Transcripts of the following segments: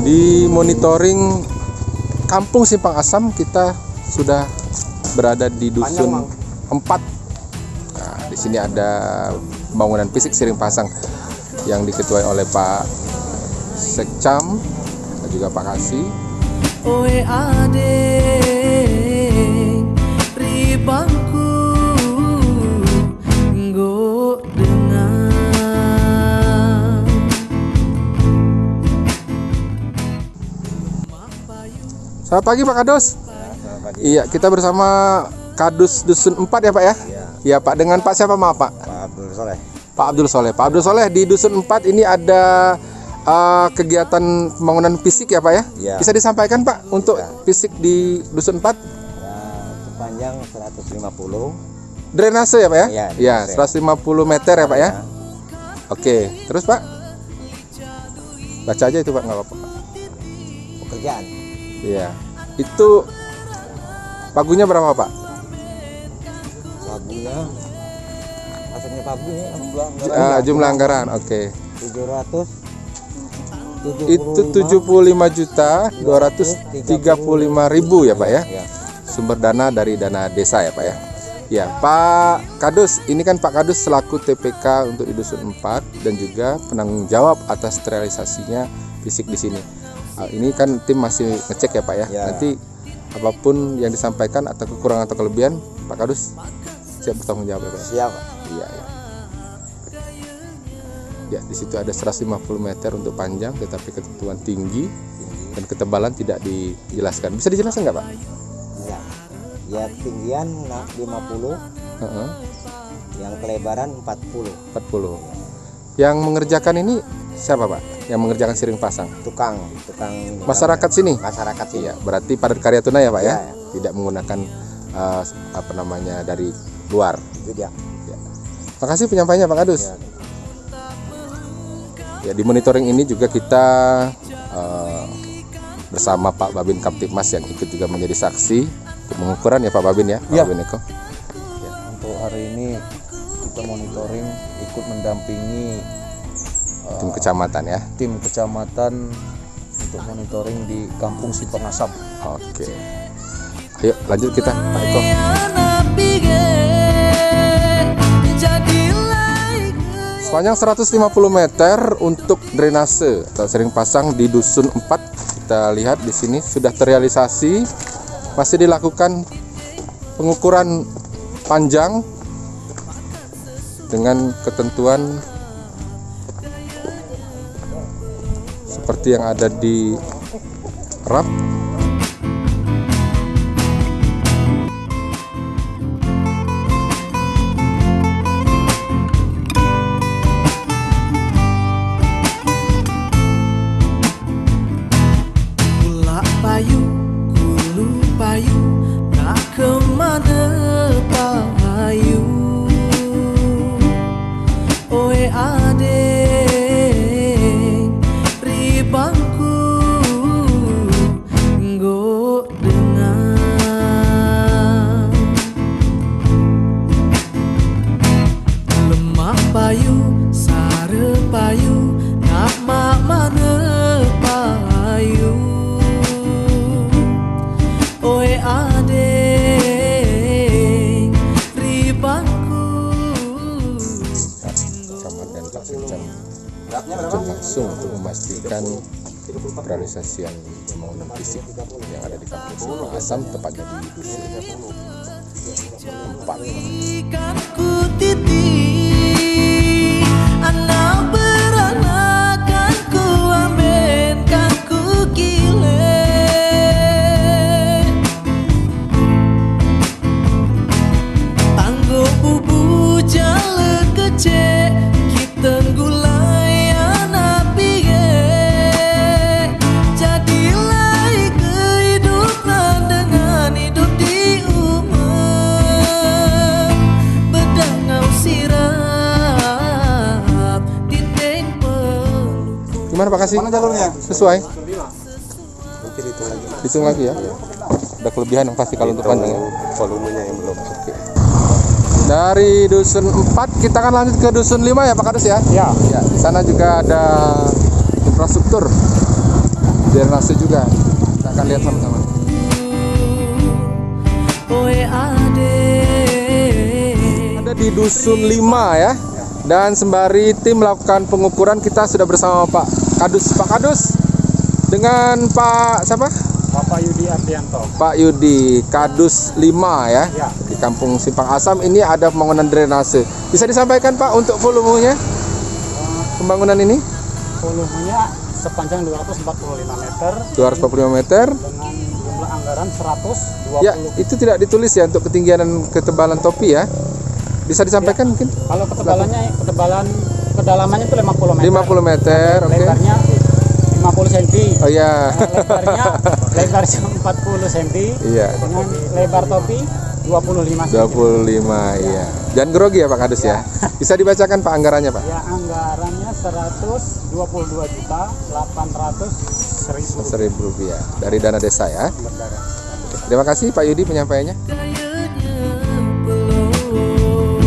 Di monitoring Kampung Simpang Asam kita sudah berada di dusun 4. Nah, di sini ada bangunan fisik Siring Pasang yang diketuai oleh Pak Sekcam dan juga Pak Kasih. Oe adek ribangku nggo dengar. Selamat pagi Pak Kadus. Selamat pagi. Iya, kita bersama Kadus Dusun 4 ya Pak ya? Iya. Iya Pak, dengan Pak siapa maaf Pak? Pak Abdul Soleh. Pak Abdul Soleh. Pak Abdul Soleh, di Dusun 4 ini ada kegiatan pembangunan fisik ya Pak ya? Iya. Bisa disampaikan Pak untuk Bisa. fisik di Dusun 4? Ya, sepanjang 150. Drainase ya Pak ya? Iya, Iya, drainase. 150 meter ya Pak ya? Ya, Oke, terus Pak? Baca aja itu Pak, nggak apa-apa Pak. pekerjaan. Iya. Itu pagunya berapa Pak? Pagunya maksudnya pagunya Jumlah anggaran, oke. 700. Itu 75.235.000 ya Pak ya? Ya. Sumber dana dari dana desa ya Pak ya? Ya, Pak Kadus, ini kan Pak Kadus selaku TPK untuk di Dusun 4 dan juga penanggung jawab atas realisasinya fisik di sini. Ini kan tim masih ngecek ya Pak ya? Ya. Nanti apapun yang disampaikan atau kekurangan atau kelebihan, Pak Kadus siap bertanggung jawab ya Pak? Siap. Iya, ya. Ya, di situ ada 150 meter untuk panjang, tetapi ketentuan tinggi dan ketebalan tidak dijelaskan. Bisa dijelaskan nggak Pak? Ya. Ya, tinggian 50, Heeh, yang kelebaran 40. 40. Yang mengerjakan ini siapa Pak? Yang mengerjakan Siring Pasang? Tukang Masyarakat sini? Masyarakat sini. Iya, berarti padat karya tunai ya Pak ya? Iya, ya. Tidak menggunakan dari luar. Itu dia. Terima kasih penyampaiannya Pak Kadus. Ya. Ya, di monitoring ini juga kita bersama Pak Babin Kamtipmas yang ikut juga menjadi saksi untuk pengukuran ya Pak Babin ya, Pak Ya. Babin Eko. Untuk hari ini kita monitoring ikut mendampingi Tim kecamatan ya. tim kecamatan untuk monitoring di Kampung Simpang Asam. Oke. Ayo lanjut kita Pak Eko. Sepanjang 150 meter untuk drainase atau Siring Pasang di Dusun 4. Kita lihat di sini sudah terrealisasi. Masih dilakukan pengukuran panjang dengan ketentuan seperti yang ada di RAP. Kulak payu, kulu payu, nak kemana payu. Oe adek ribangku nggo dengar. Lemak payu, sare payu, nak mak mana payu. Oe adek ribangku. Camat dan Pak Sekcam terjun langsung untuk memastikan realisasian pembangunan fisik yang ada di Kampung Simpang Asam, tepatnya di Dusun 4. Ikan ku titi, anak beranakan ku ambenkan ku kile. Tanggo bubu jale kece, kita gulai anak piye. Jadilah kehidupan dengan hidup di umat. Bedangau sirap, dinding pelupuk. Gimana Pak Kasih? Sesuai? Nanti dihitung lagi. Hitung lagi ya. Ada kelebihan yang pasti kalau untuk panjang ya. Volumenya yang belum. Oke. Dari Dusun 4 kita akan lanjut ke Dusun 5 ya Pak Kadus ya? Ya. Ya, di sana juga ada infrastruktur drainase juga. Kita akan lihat sama-sama. Oi adek, Ada di Dusun 5 ya. Dan sembari tim melakukan pengukuran, kita sudah bersama Pak Kadus. Pak Kadus dengan Pak siapa? Bapak Yudi Ardianto. Pak Yudi, Kadus 5 ya. Ya. Di Kampung Simpang Asam ini ada pembangunan drainase. Bisa disampaikan Pak untuk volumenya pembangunan ini? Volumenya sepanjang 245 meter 245 meter. dengan jumlah anggaran 120. Ya, itu tidak ditulis ya untuk ketinggian dan ketebalan topi ya. Bisa disampaikan mungkin? Kalau kedalamannya itu 50 meter. 50 meter, oke. Lebarnya 50 cm. Oh ya. Lebarnya 40 cm Iya. dengan lebar topi 25 cm. 25 iya. Jangan grogi ya Pak Kadus ya. Bisa dibacakan Pak anggarannya Pak? Ya, anggarannya 122.800.000 Rp1.000 dari dana desa ya. berdara. Terima kasih Pak Yudi penyampaiannya. gayanya belum.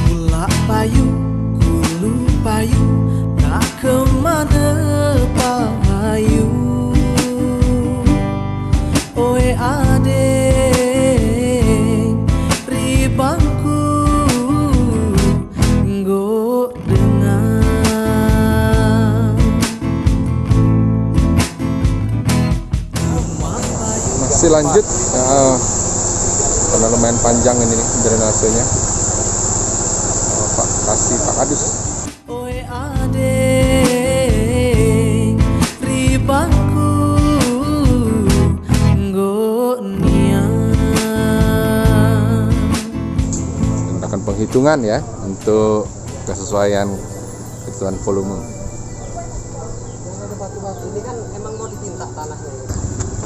Pulak payu, kulu payu, tak kemana payu. Oi adek, ribangku nggo dengar. Masih lanjut. Karena lumayan panjang ini nih, drainasenya. Pak kasih Pak Kadus. Oi adek, ribangku nggo niat. Menggunakan penghitungan ya untuk kesesuaian ketentuan volume.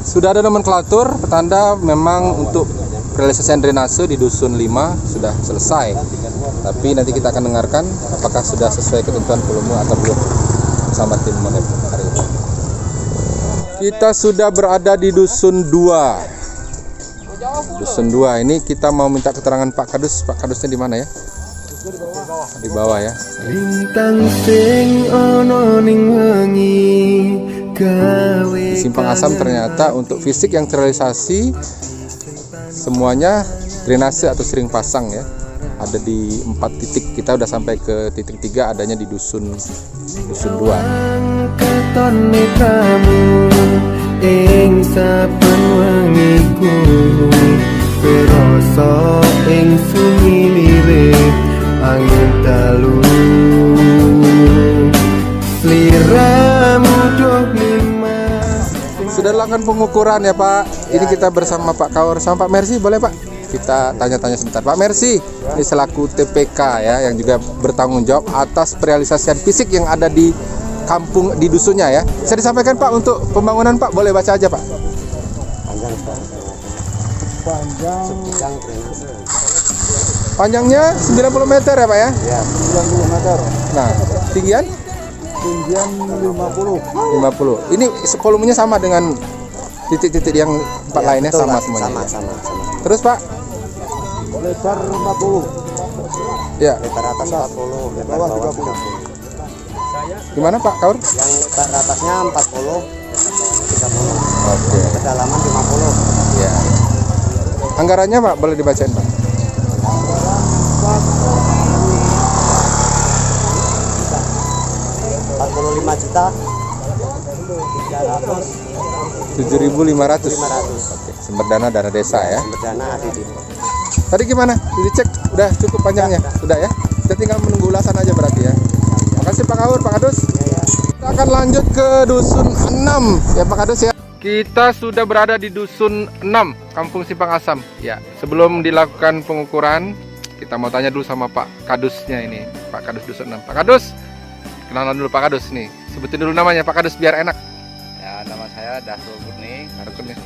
Sudah ada nomenklatur petanda memang untuk realisasian drainase di Dusun 5 sudah selesai. Tapi nanti kita akan dengarkan apakah sudah sesuai ketentuan volume atau belum bersama tim Monep hari ini. Kita sudah berada di Dusun 2. Dusun 2 ini kita mau minta keterangan Pak Kadus. Pak Kadusnya di mana ya? Di bawah ya. Lintang sing ana ning wengi gawe Di Simpang Asam ternyata untuk fisik yang terrealisasi semuanya drainase atau sering pasang ya. Ada di 4 titik. Kita udah sampai ke titik 3 adanya di Dusun 2. ketone kamu ing saben wengi kuwi perasa ing sumilire angin dalu sliramu dok lima. Sudah dilakukan pengukuran ya Pak. Ini kita bersama Pak Kaur sama Pak Mercy, boleh Pak? Kita tanya-tanya sebentar. Pak Mercy, ini selaku TPK ya yang juga bertanggung jawab atas realisasian fisik yang ada di kampung di dusunnya ya. Bisa disampaikan Pak untuk pembangunan Pak? Boleh baca aja Pak. Panjang sebidang drainase. Panjangnya 90 meter ya Pak ya? Ya, 90 meter. Nah, tinggian Tinggian 50. 50. Ini volumenya sama dengan titik-titik yang 4 lainnya betul, sama Pak. semuanya. Sama. Terus Pak? Lebar 40. Ya, Lebar atas 40, lebar bawah 30. gimana Pak Kaur? Yang lebar atasnya 40, lebar bawahnya 30. Oke. Kedalaman 50. Ya. Anggarannya Pak boleh dibacain Pak? 45 juta 300 7.500. 500. Oke, sumber dana desa ya. Sumber dana ada di Tadi gimana? Dicek udah cukup panjangnya? Sudah ya? Kita tinggal menunggu ulasan aja berarti ya. Makasih Pak Kaur, Pak Kadus. Kita akan lanjut ke Dusun 6 ya Pak Kadus ya. Kita sudah berada di Dusun 6, Kampung Simpang Asam. Ya, sebelum dilakukan pengukuran, kita mau tanya dulu sama Pak Kadusnya ini, Pak Kadus Dusun 6. Pak Kadus, kenalan dulu Pak Kadus nih. Sebutin dulu namanya Pak Kadus biar enak. Ya, nama saya Dahrul Kurni, Dusun 6,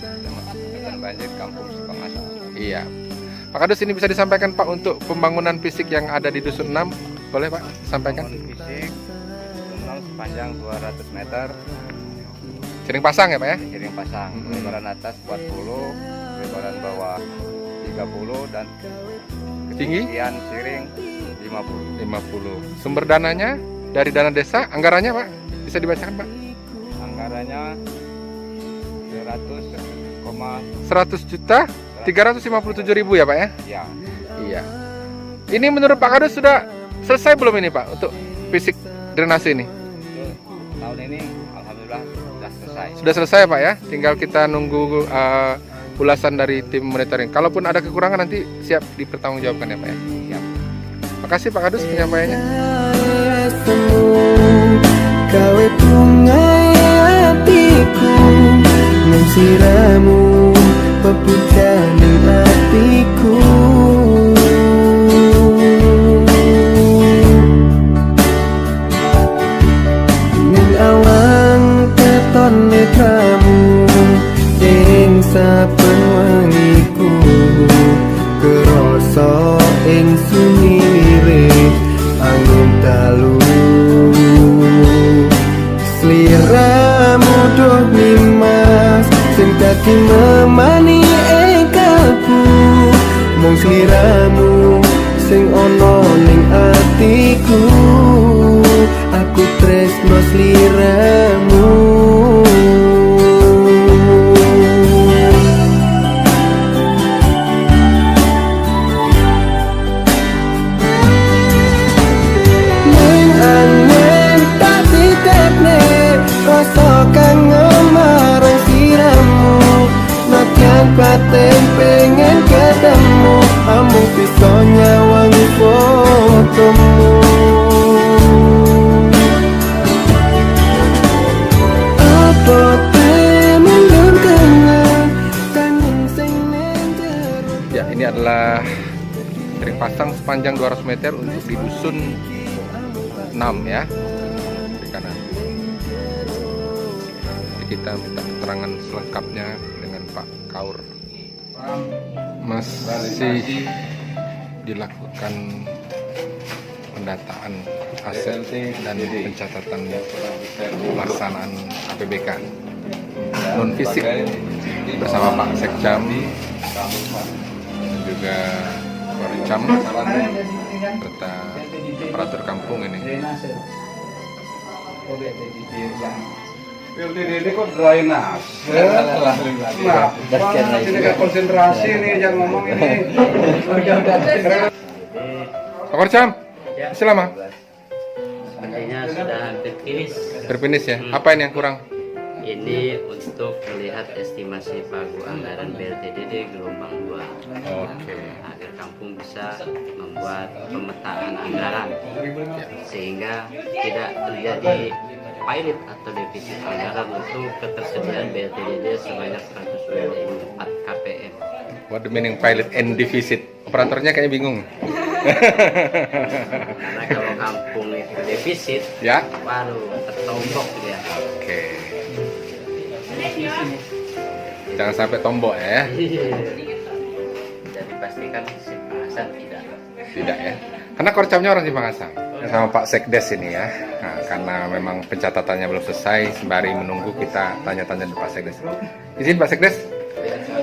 Kecamatan Banjir, Kampung Simpang Asam. Iya. Pak Kadus ini bisa disampaikan Pak untuk pembangunan fisik yang ada di Dusun 6? Boleh Pak sampaikan? Fisik, memang sepanjang 200 meter. Sering pasang ya Pak ya? Siring pasang, lebaran atas 40, lebaran bawah 30, dan Tinggi ketinggian siring 50. 50. Sumber dananya dari dana desa, anggarannya Pak? Bisa dibacakan Pak? Anggarannya 100 juta 357.000 ya Pak ya? ya. Iya. Ini menurut Pak Kadus sudah selesai belum ini Pak untuk fisik drainase ini? Untuk tahun ini alhamdulillah sudah selesai. Sudah selesai Pak ya? Tinggal kita nunggu ulasan dari tim monitoring. Kalaupun ada kekurangan nanti siap dipertanggungjawabkan ya Pak ya? Siap. Makasih Pak Kadus penyampaiannya. Kawe pungai hatiku mensiramu pepujaning hatiku. Ning awan keton netramu ing saben wengiku kerasa ing sunyi lirik angin dalu. Sliramu duh nimas sing dadi memani kalbu. Mung sliramu sing ana ning atiku. Aku tresno sliramu. Batin pengen ketemu, amung bisa nyawangi fotomu. Apa temen kenal kangen sing neng jero. Ya, ini adalah sering pasang sepanjang 200 meter untuk di dusun 6 ya. Di kanan. Jadi kita minta keterangan selengkapnya dengan Pak Kaur. Masih dilakukan pendataan aset dan pencatatan pelaksanaan APBK non fisik bersama Pak Sekjam dan juga Korcam serta aparatur kampung ini. PLTDD kok drainase? Nah, ini nggak konsentrasi nih, jangan ngomong ini. Pak Korcam, masih lama? Sepertinya sudah hampir finish. Berfinish ya? Apa ini yang kurang? Ini untuk melihat estimasi pagu anggaran BLTDD gelombang 2. Oke. Agar kampung bisa membuat pemetaan anggaran sehingga tidak terjadi pilot atau defisit anggaran untuk ketersediaan BLTDD sebanyak 124 KPM. What the meaning pilot and deficit? Operatornya kayaknya bingung. Karena kalau kampung itu defisit, Ya. baru tertombok dia. Oke. Jangan sampai tombok ya. Jadi pastikan sisi pengawasan tidak. Tidak ya. Karena Korcamnya orang Cipangasam. Sama Pak Sekdes ini ya. Nah, karena memang pencatatannya belum selesai, sembari menunggu kita tanya-tanya di Pak Sekdes. Izin Pak Sekdes.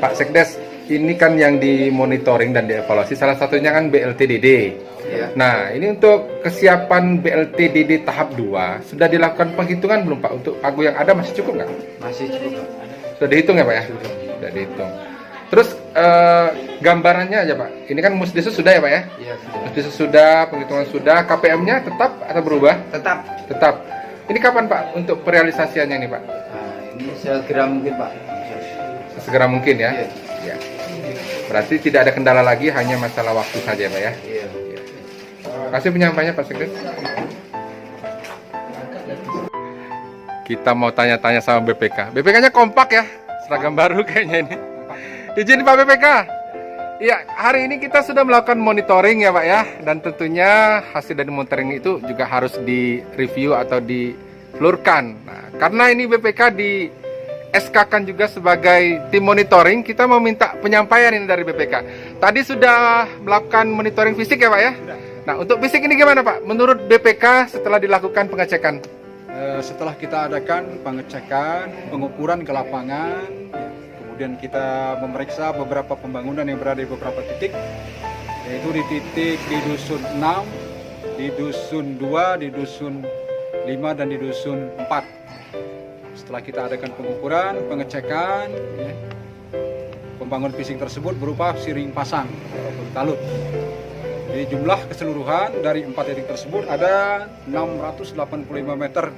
Pak Sekdes, ini kan yang dimonitoring dan dievaluasi salah satunya kan BLTDD. Nah, ini untuk kesiapan BLTDD tahap 2 sudah dilakukan penghitungan belum Pak? Untuk pagu yang ada masih cukup nggak? Masih cukup. Sudah dihitung ya Pak ya? Sudah dihitung. Terus gambarannya aja Pak. Ini kan musdesa sudah ya Pak ya? Iya, Musdesa sudah, penghitungan sudah, KPM-nya tetap atau berubah? tetap. Tetap. Ini kapan Pak untuk perealisasiannya ini Pak? Nah, ini segera mungkin Pak. Segera mungkin ya? Iya. Ya. Berarti tidak ada kendala lagi, hanya masalah waktu saja Pak ya? Iya. Terima kasih penyampaiannya Pak Sekdes. Kita mau tanya-tanya sama BPK. BPK-nya kompak ya, seragam baru kayaknya ini. Izin Pak BPK. Iya, hari ini kita sudah melakukan monitoring ya Pak ya. Dan tentunya hasil dari monitoring itu juga harus direview atau diflurkan. Nah, karena ini BPK di SK-kan juga sebagai tim monitoring, kita mau minta penyampaian ini dari BPK. Tadi sudah melakukan monitoring fisik ya Pak ya? Nah, untuk fisik ini gimana Pak? Menurut BPK setelah dilakukan pengecekan? setelah kita adakan pengecekan, pengukuran ke lapangan, kemudian kita memeriksa beberapa pembangunan yang berada di beberapa titik, yaitu di titik di Dusun 6, di Dusun 2, di Dusun 5, dan di Dusun 4. Setelah kita adakan pengukuran, pengecekan, pembangunan fisik tersebut berupa siring pasang ataupun talut. Jadi jumlah keseluruhan dari 4 titik tersebut ada 685 meter.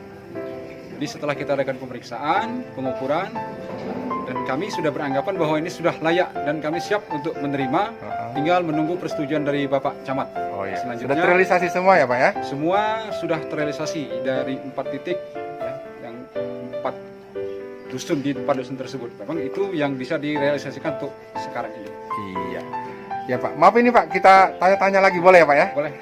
Jadi setelah kita adakan pemeriksaan, pengukuran, dan kami sudah beranggapan bahwa ini sudah layak dan kami siap untuk menerima, tinggal menunggu persetujuan dari Bapak Camat. Oh iya. Sudah Selanjutnya, terrealisasi semua ya Pak ya? semua sudah terrealisasi dari 4 titik, ya, yang 4 dusun di 4 dusun tersebut. Memang itu yang bisa direalisasikan untuk sekarang ini. Iya. Ya Pak, maaf ini Pak, kita tanya-tanya lagi boleh ya Pak ya? Boleh.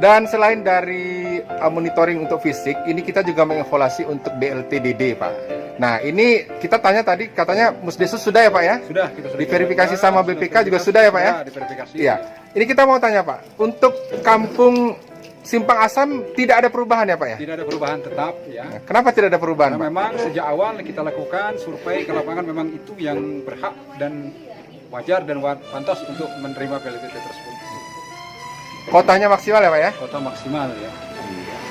Dan selain dari monitoring untuk fisik, ini kita juga mengevaluasi untuk BLTDD Pak. Nah ini kita tanya tadi, katanya Musdesus sudah ya Pak ya? Sudah, kita sudah Diverifikasi sama BPK juga verifikasi, sudah ya Pak ya? Diverifikasi. Iya. Ini kita mau tanya Pak, untuk kampung Simpang Asam tidak ada perubahan ya Pak ya? Tidak ada perubahan tetap, ya. Nah, kenapa tidak ada perubahan Karena Pak? memang sejak awal kita lakukan survei ke lapangan, memang itu yang berhak dan wajar dan pantas untuk menerima PLTT tersebut. Kotanya maksimal ya Pak ya? Kota maksimal, ya.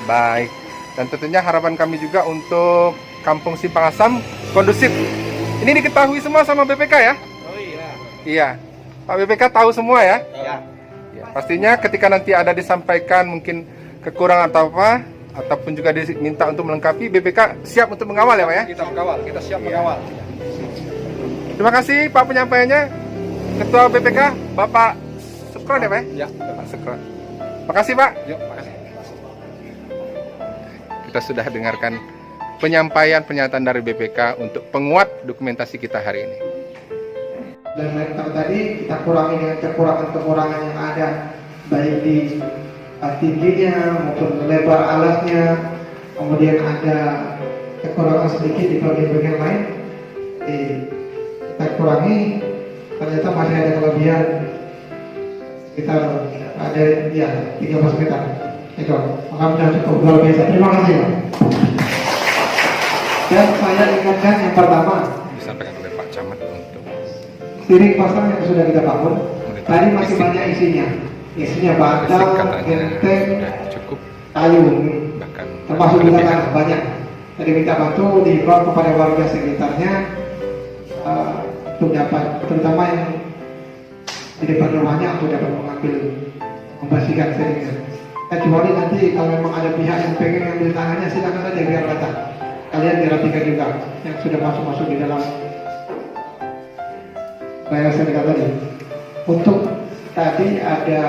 Baik. Dan tentunya harapan kami juga untuk kampung Simpang Asam kondusif. Ini diketahui semua sama BPK ya? Oh iya. Iya. Pak BPK tahu semua ya? Iya. Ya, pastinya ketika nanti ada disampaikan mungkin kekurangan atau apa, ataupun juga diminta untuk melengkapi, BPK siap untuk mengawal ya Pak ya? Kita mengawal, kita siap mengawal. Terima kasih Pak penyampaiannya. Ketua BPK Bapak Sukron ya Pak ya? Ya, Pak Sukron. Makasih Pak. yuk, makasih. Kita sudah dengarkan penyampaian pernyataan dari BPK untuk penguat dokumentasi kita hari ini. Dan laptop tadi kita kurangi dengan kekurangan-kekurangan yang ada, baik di tingginya maupun lebar alasnya, kemudian ada kekurangan sedikit di bagian-bagian lain, kita kurangi. Ternyata masih ada kelebihan sekitar ada ya 13 meter. Itu maka sudah cukup luar biasa. Terima kasih Pak. Dan saya ingatkan yang pertama, Disampaikan oleh Pak Camat untuk siring pasang yang sudah kita bangun tadi masih banyak isinya fisik batang, katanya genteng, sudah cukup, kayu, bahkan termasuk juga berlebihan. tanah banyak. Jadi minta bantu dihimbau kepada warga sekitarnya untuk dapat, terutama yang di depan rumahnya, untuk dapat mengambil, membersihkan siringnya. Kecuali nanti kalau memang ada pihak yang pengen ngambil tangannya, silakan saja biar datang. Kalian diratikan juga yang sudah masuk di dalam bayar sertifikat tadi. Untuk tadi ada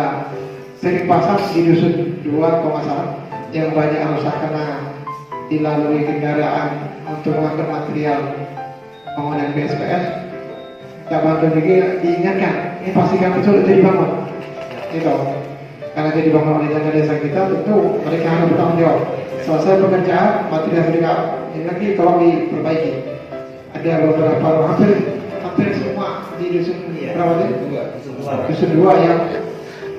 siring pasang di dusun 2 yang banyak rusak karena dilalui kendaraan untuk mengangkut material bangunan BSPS. Kita bantu juga diingatkan, ini pastikan betul itu dibangun. Itu karena itu dibangun oleh dana desa kita, tentu mereka harus bertanggung jawab. Selesai pekerjaan, material juga ini lagi tolong diperbaiki. Ada beberapa hampir semua di dusun berapa tadi? Dusun 2 yang ada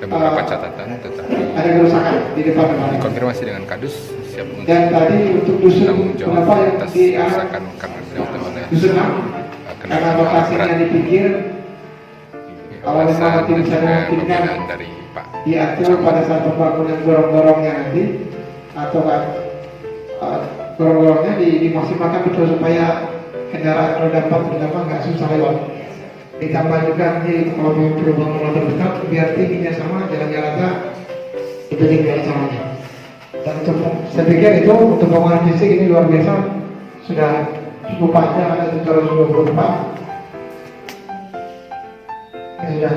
beberapa catatan, tetapi ada kerusakan di depan rumah. dikonfirmasi dengan Kadus siap untuk Dan tadi untuk dusun tanggung jawab berapa yang atas di kerusakan karena dilakukan oleh dusun 6 karena kendaraan alat lokasinya berat. di pinggir, kalau memang Alasan nanti dan bisa juga memungkinkan pembinaan dari Pak diatur pada saat pembangunan gorong-gorongnya nanti, atau kan gorong-gorongnya dimaksimalkan betul supaya kendaraan roda 4 terutama nggak susah lewat. Ditambah juga nanti kalau mau perubahan roda besar biar tingginya sama, jalannya rata, itu juga samanya. Dan untuk saya pikir itu untuk bangunan fisik ini luar biasa, sudah cukup panjang, ada 724. Ini sudah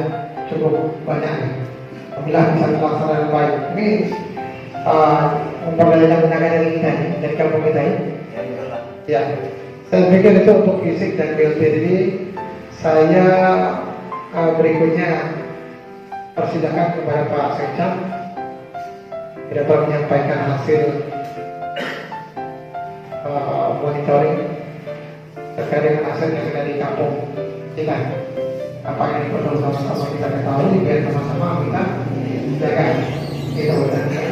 cukup banyak. Alhamdulillah bisa terlaksana dengan baik. Ini memperdayakan tenaga dari kita ini, dari kampung kita ini. Ya, saya pikir itu untuk fisik dan BLTD. Saya berikutnya persilakan kepada Pak Sekcam dapat menyampaikan hasil monitoring terkait dengan aset yang ada di kampung kita. Apa yang perlu sama-sama kita ketahui biar sama-sama kita jaga. Kita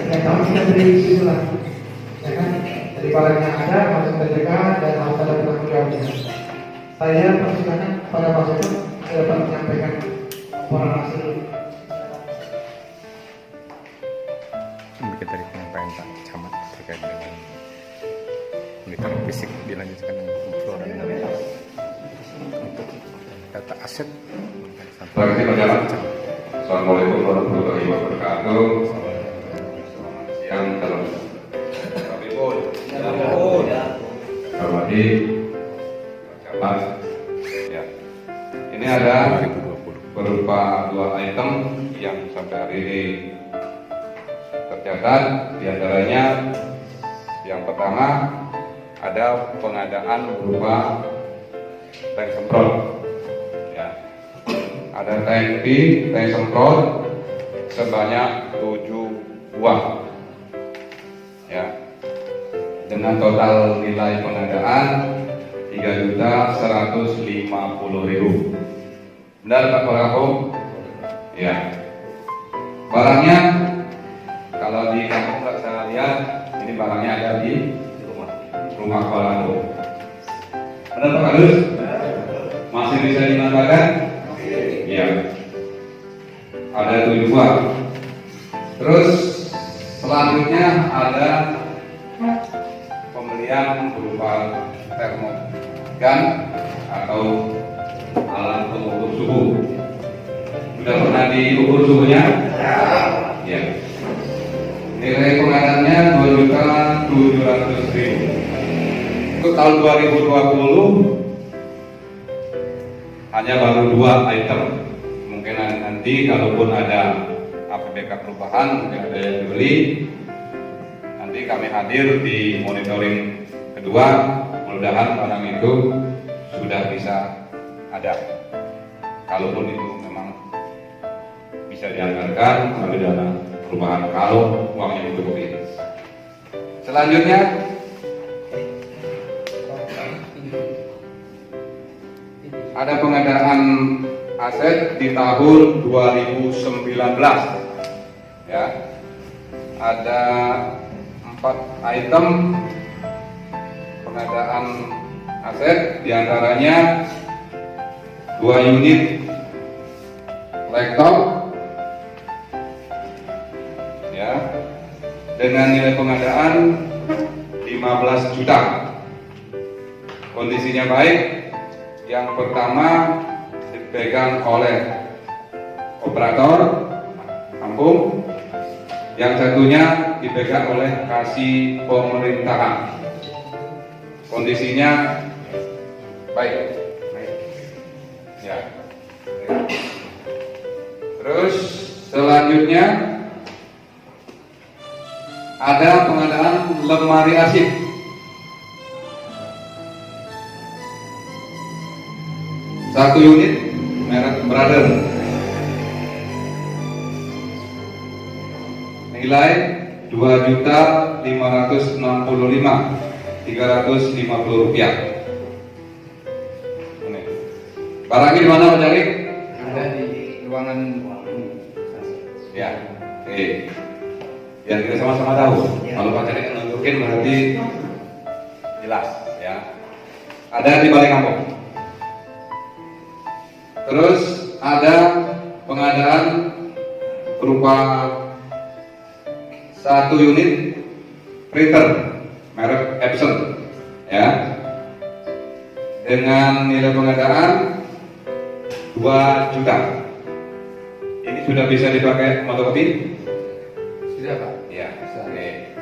yang tahu kita beri situ lah, ya kan? Dari ibaratnya ada harus kita jaga dan harus ada penanggung jawabnya. Saya persilakan pada Pak Sekjen dapat menyampaikan laporan hasil. Demikian tadi penyampaian Pak Camat terkait dengan monitoring fisik, dilanjutkan dengan pengumpulan untuk data aset. Terima kasih Pak Camat. Assalamualaikum warahmatullahi wabarakatuh. Selamat siang, salam. Hormati Camat. Ya. Ini ada berupa 2 item yang sampai hari ini tercatat. Di antaranya yang pertama ada pengadaan berupa tank semprot. Ya. Ada tank semprot sebanyak 7 buah. Ya. Dengan total nilai pengadaan 3.150.000. Benar Pak Wakakum? Ya. Barangnya kalau di kampung nggak saya lihat, ini barangnya ada di rumah Pak Wakakum. Benar Pak Kadus? Masih bisa dimanfaatkan? Iya. Ada 7 buah. Terus selanjutnya ada pembelian berupa termogan atau alat pengukur suhu. Sudah pernah diukur suhunya? Ya. Nilai pengadaannya 2.700.000. Untuk tahun 2020 hanya baru 2 item. Mungkin nanti kalaupun ada APBK perubahan, mungkin ada yang dibeli. Nanti kami hadir di monitoring kedua, mudah-mudahan barang itu sudah bisa ada. Kalaupun itu memang bisa dianggarkan melalui dana perubahan kalau uangnya mencukupi. Selanjutnya ada pengadaan aset di tahun 2019. Ya. Ada 4 item pengadaan aset, diantaranya 2 unit laptop ya, dengan nilai pengadaan 15 juta. Kondisinya baik. Yang pertama dipegang oleh operator kampung, yang satunya dipegang oleh kasih pemerintahan. Kondisinya baik. Ya. Terus selanjutnya ada pengadaan lemari arsip. Satu unit merek Brother. Nilai 2.565.350 rupiah. Barangnya di mana Pak Cari? Ada di ruangan. Ya, oke. Biar kita sama-sama tahu. Kalau Pak Cari nunjukin berarti jelas, ya. Ada di Balai Kampung. Terus ada pengadaan berupa 1 unit printer merek Epson, ya, dengan nilai pengadaan 2 juta. Ini sudah bisa dipakai fotokopi? Sudah Pak. Ya. Oke.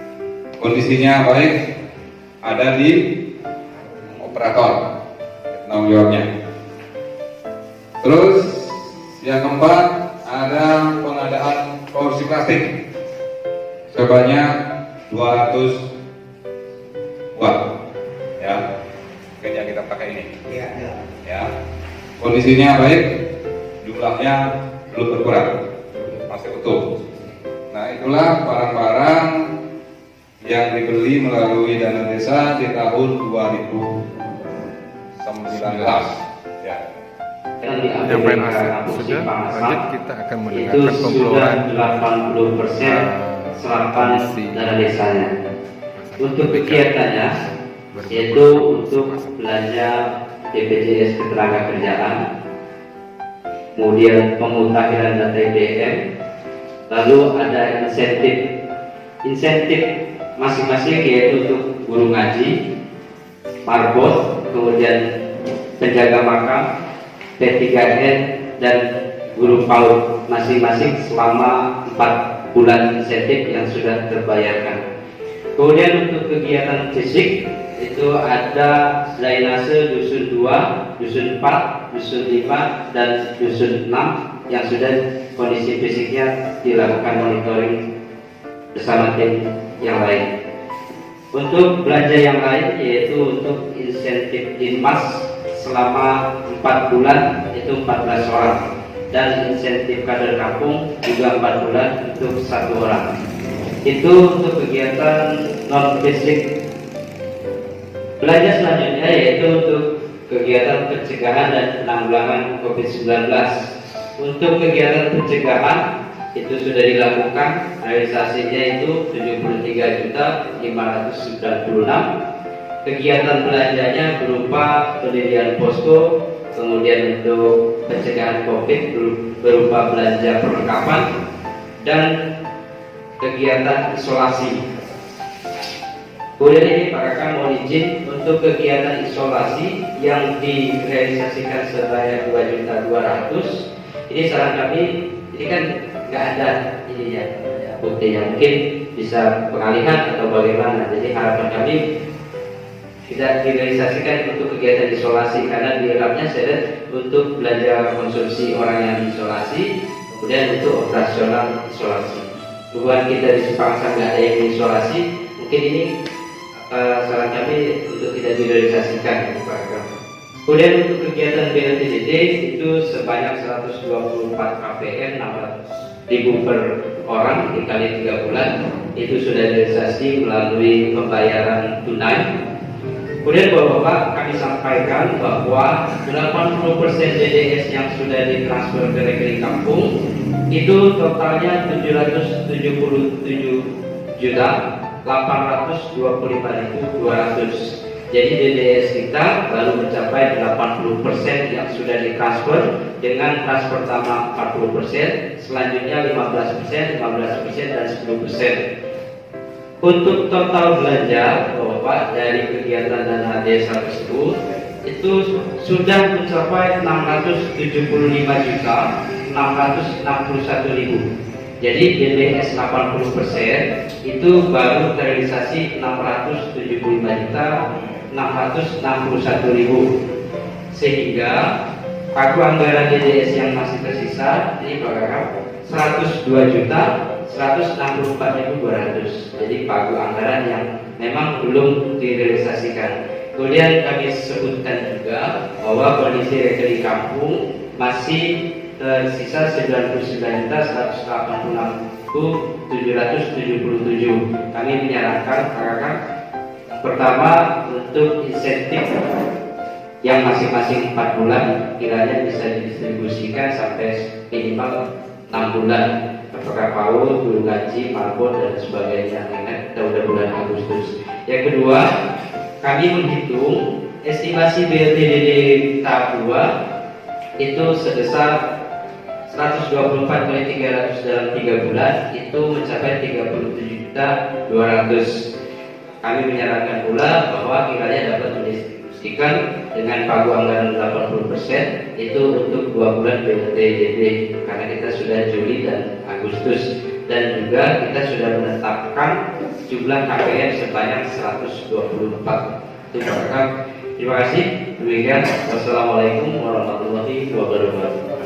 Kondisinya baik, ada di operator tanggung jawabnya. Terus yang keempat ada pengadaan kursi plastik sebanyak 200 buah, ya, mungkin yang kita pakai ini. Ya. Kondisinya baik, jumlahnya belum berkurang, masih utuh. Nah, itulah barang-barang yang dibeli melalui dana desa di tahun 2019. Ya. Penyampaian aset sudah, lanjut kita akan Itu mendengarkan sudah pembloran 80% serapan dana desanya. untuk kegiatannya yaitu untuk belanja BPJS Ketenagakerjaan, kemudian pemutahiran data IBM, lalu ada insentif masing-masing yaitu untuk guru ngaji, marbot, kemudian penjaga makam, P3N, dan guru PAUD masing-masing selama 4 bulan insentif yang sudah terbayarkan. Kemudian untuk kegiatan fisik itu ada drainase dusun 2, dusun 4, dusun 5, dan dusun 6 yang sudah kondisi fisiknya dilakukan monitoring bersama tim yang lain. Untuk belanja yang lain yaitu untuk insentif Dinmas selama 4 bulan itu 14 orang, dan insentif kader kampung juga 4 bulan untuk 1 orang. Itu untuk kegiatan non fisik. Belanja selanjutnya yaitu untuk kegiatan pencegahan dan penanggulangan COVID-19. Untuk kegiatan pencegahan itu sudah dilakukan, realisasinya itu 73.596. Kegiatan belanjanya berupa pendirian posko, kemudian untuk pencegahan COVID berupa belanja perlengkapan, dan kegiatan isolasi. Kemudian ini Pak Kakak mohon izin untuk kegiatan isolasi yang direalisasikan sebanyak 2.200.000. Ini saran kami, ini kan nggak ada ini ya buktinya, mungkin bisa pengalihan atau bagaimana. Jadi harapan kami tidak direalisasikan untuk kegiatan isolasi, karena di dalamnya saya lihat untuk belanja konsumsi orang yang diisolasi, kemudian untuk operasional isolasi. Hubungan kita di Simpang nggak ada yang diisolasi, mungkin ini saran kami untuk tidak direalisasikan. Kemudian untuk kegiatan BLTDD itu sebanyak 124 KPM 600.000 per orang dikali 3 bulan, itu sudah direalisasi melalui pembayaran tunai. Kemudian Bapak-Bapak, kami sampaikan bahwa 80% DDS yang sudah ditransfer ke rekening kampung itu totalnya 707.825.200. Jadi DDS kita baru mencapai 80% yang sudah ditransfer, dengan transfer pertama 40%, selanjutnya 15%, 15%, dan 10%. Untuk total belanja Bapak dari kegiatan dana desa tersebut itu sudah mencapai 675.661.000. Jadi DDS 80% itu baru terrealisasi 675.661.000, sehingga pagu anggaran DDS yang masih tersisa ini Pak Kakak 102.164.200. Jadi pagu anggaran yang memang belum direalisasikan. Kemudian kami sebutkan juga bahwa kondisi rekening kampung masih tersisa 99.186.777. Kami menyarankan Pak Kakak, pertama untuk insentif yang masing-masing 4 bulan kiranya bisa didistribusikan sampai minimal 6 bulan. Apakah PAUD, guru gaji, marbot, dan sebagainya. Kita udah bulan Agustus. Yang kedua, kami menghitung estimasi BLTDD tahap 2 itu sebesar 124 kali 300 dalam 3 bulan itu mencapai 37.200. Kami menyarankan pula bahwa kiranya dapat didistribusikan dengan pagu anggaran 80% itu untuk 2 bulan BLTDD, karena kita sudah Juli dan Agustus, dan juga kita sudah menetapkan jumlah KPM sebanyak 124. Terima kasih. Demikian, wassalamualaikum warahmatullahi wabarakatuh.